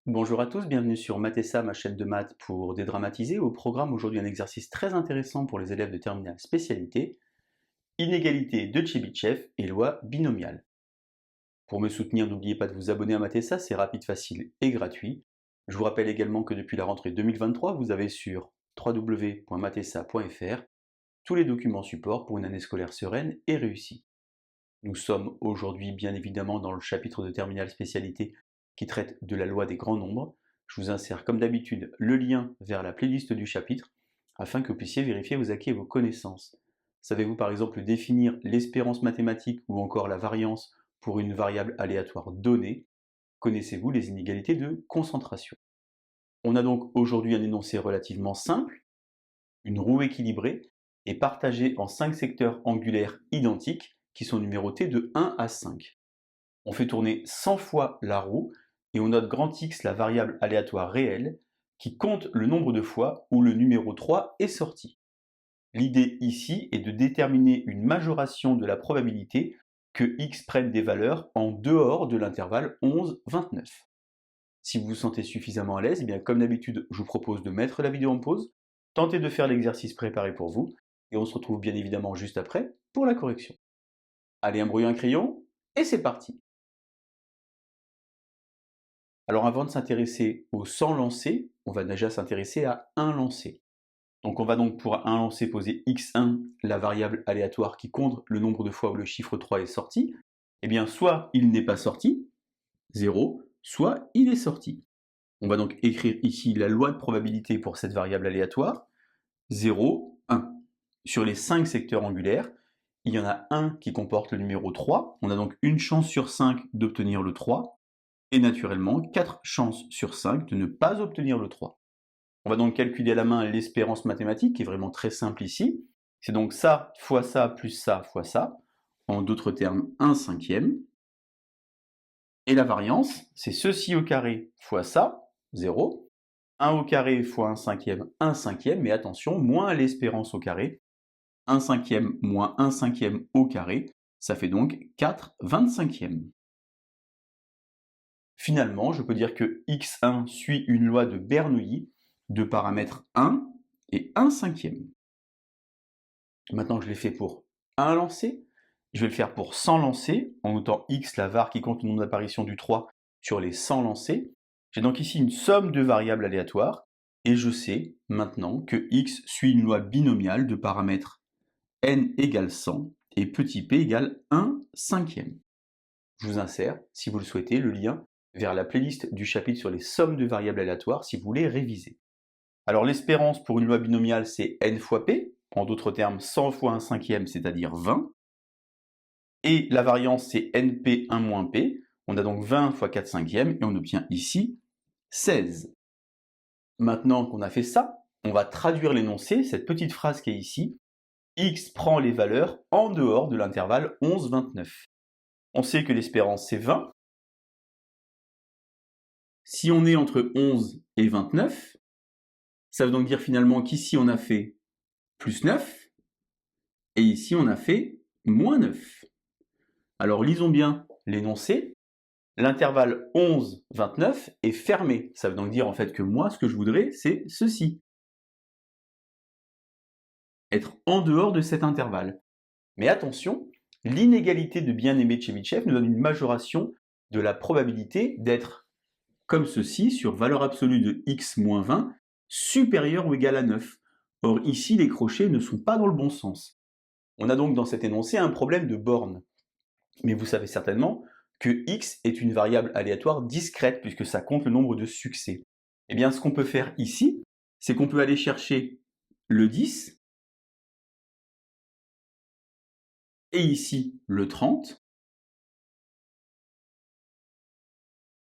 Bonjour à tous, bienvenue sur Mathessa, ma chaîne de maths pour dédramatiser. Au programme aujourd'hui un exercice très intéressant pour les élèves de terminale spécialité, inégalité de Tchebychev et loi binomiale. Pour me soutenir, n'oubliez pas de vous abonner à Mathessa, c'est rapide, facile et gratuit. Je vous rappelle également que depuis la rentrée 2023, vous avez sur www.mathessa.fr tous les documents support pour une année scolaire sereine et réussie. Nous sommes aujourd'hui bien évidemment dans le chapitre de terminale spécialité qui traite de la loi des grands nombres. Je vous insère comme d'habitude le lien vers la playlist du chapitre afin que vous puissiez vérifier vos acquis et vos connaissances. Savez-vous par exemple définir l'espérance mathématique ou encore la variance pour une variable aléatoire donnée? Connaissez-vous les inégalités de concentration? On a donc aujourd'hui un énoncé relativement simple, une roue équilibrée est partagée en 5 secteurs angulaires identiques qui sont numérotés de 1 à 5. On fait tourner 100 fois la roue et on note grand X la variable aléatoire réelle qui compte le nombre de fois où le numéro 3 est sorti. L'idée ici est de déterminer une majoration de la probabilité que X prenne des valeurs en dehors de l'intervalle 11-29. Si vous vous sentez suffisamment à l'aise, eh bien comme d'habitude, je vous propose de mettre la vidéo en pause, tentez de faire l'exercice préparé pour vous, et on se retrouve bien évidemment juste après pour la correction. Allez, un brouillon, un crayon, et c'est parti! Alors avant de s'intéresser aux 100 lancers, on va déjà s'intéresser à un lancer. Donc on va donc pour un lancer poser x1, la variable aléatoire qui compte le nombre de fois où le chiffre 3 est sorti. Eh bien soit il n'est pas sorti, 0, soit il est sorti. On va donc écrire ici la loi de probabilité pour cette variable aléatoire, 0, 1. Sur les 5 secteurs angulaires, il y en a un qui comporte le numéro 3, on a donc une chance sur 5 d'obtenir le 3, et naturellement 4 chances sur 5 de ne pas obtenir le 3. On va donc calculer à la main l'espérance mathématique, qui est vraiment très simple ici. C'est donc ça fois ça plus ça fois ça, en d'autres termes 1 cinquième. Et la variance, c'est ceci au carré fois ça, 0, 1 au carré fois 1 cinquième, mais attention, moins l'espérance au carré, 1 cinquième moins 1 cinquième au carré, ça fait donc 4 25e. Finalement, je peux dire que x1 suit une loi de Bernoulli de paramètres 1 et 1 cinquième. Maintenant que je l'ai fait pour un lancer, je vais le faire pour 100 lancers, en notant x, la var qui compte le nombre d'apparitions du 3 sur les 100 lancers. J'ai donc ici une somme de variables aléatoires, et je sais maintenant que x suit une loi binomiale de paramètres n égale 100 et petit p égale 1 cinquième. Je vous insère, si vous le souhaitez, le lien vers la playlist du chapitre sur les sommes de variables aléatoires si vous voulez réviser. Alors l'espérance pour une loi binomiale, c'est n fois p, en d'autres termes 100 fois 1 cinquième, c'est-à-dire 20. Et la variance, c'est np1 moins p, on a donc 20 fois 4 cinquièmes, et on obtient ici 16. Maintenant qu'on a fait ça, on va traduire l'énoncé, cette petite phrase qui est ici, x prend les valeurs en dehors de l'intervalle 11-29. On sait que l'espérance, c'est 20. Si on est entre 11 et 29, ça veut donc dire finalement qu'ici on a fait plus 9, et ici on a fait moins 9. Alors lisons bien l'énoncé. L'intervalle 11-29 est fermé. Ça veut donc dire en fait que moi, ce que je voudrais, c'est ceci. Être en dehors de cet intervalle. Mais attention, l'inégalité de bien-aimé de Tchebychev nous donne une majoration de la probabilité d'être comme ceci sur valeur absolue de x moins 20 supérieure ou égale à 9. Or ici, les crochets ne sont pas dans le bon sens. On a donc dans cet énoncé un problème de borne. Mais vous savez certainement que x est une variable aléatoire discrète puisque ça compte le nombre de succès. Eh bien, ce qu'on peut faire ici, c'est qu'on peut aller chercher le 10 et ici le 30.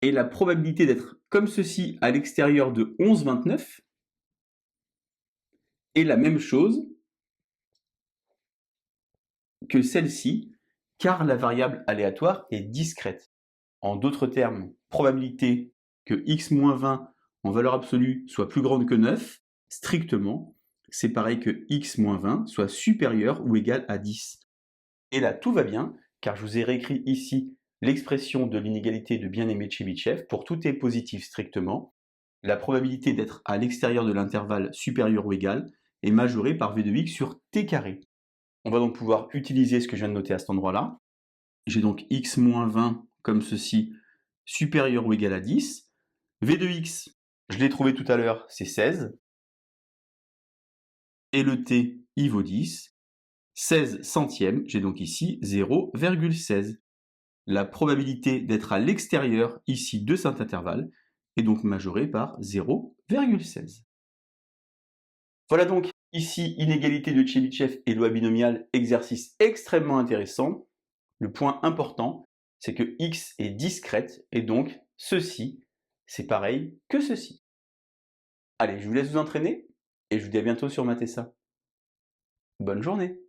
Et la probabilité d'être comme ceci à l'extérieur de 11-29 est la même chose que celle-ci, car la variable aléatoire est discrète. En d'autres termes, probabilité que x-20 en valeur absolue soit plus grande que 9, strictement, c'est pareil que x-20 soit supérieur ou égal à 10. Et là, tout va bien, car je vous ai réécrit ici l'expression de l'inégalité de bien-aimé de Chebyshev, pour tout est positif strictement, la probabilité d'être à l'extérieur de l'intervalle supérieur ou égal est majorée par V de x sur t carré. On va donc pouvoir utiliser ce que je viens de noter à cet endroit-là. J'ai donc x moins 20 comme ceci, supérieur ou égal à 10. V de x, je l'ai trouvé tout à l'heure, c'est 16. Et le t, il vaut 10. 16 centièmes, j'ai donc ici 0,16. La probabilité d'être à l'extérieur ici de cet intervalle est donc majorée par 0,16. Voilà donc ici inégalité de Chebyshev et loi binomiale, exercice extrêmement intéressant. Le point important, c'est que x est discrète et donc ceci, c'est pareil que ceci. Allez, je vous laisse vous entraîner et je vous dis à bientôt sur Mathessa. Bonne journée!